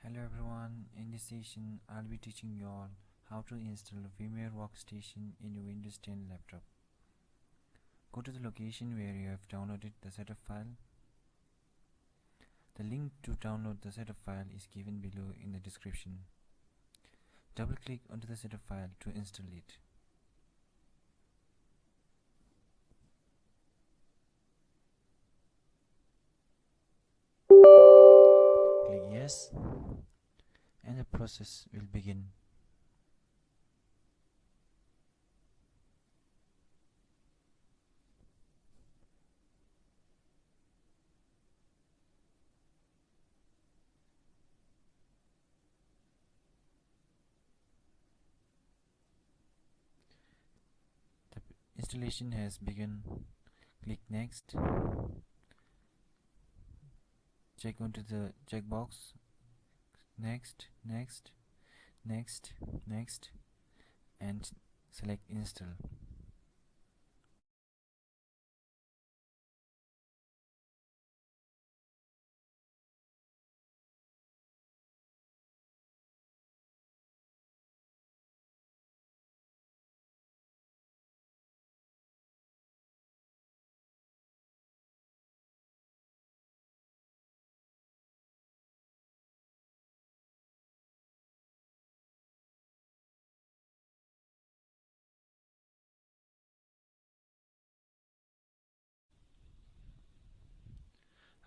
Hello everyone, in this session I'll be teaching you all how to install VMware Workstation in your Windows 10 laptop. Go to the location where you have downloaded the setup file. The link to download the setup file is given below in the description. Double click onto the setup file to install it. Click yes and the process will begin. The installation has begun. Click next. Check onto the checkbox. Next, and select install.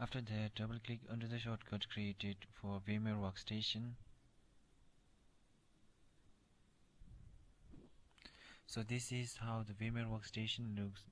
After that, double click onto the shortcut created for VMware Workstation. So this is how the VMware Workstation looks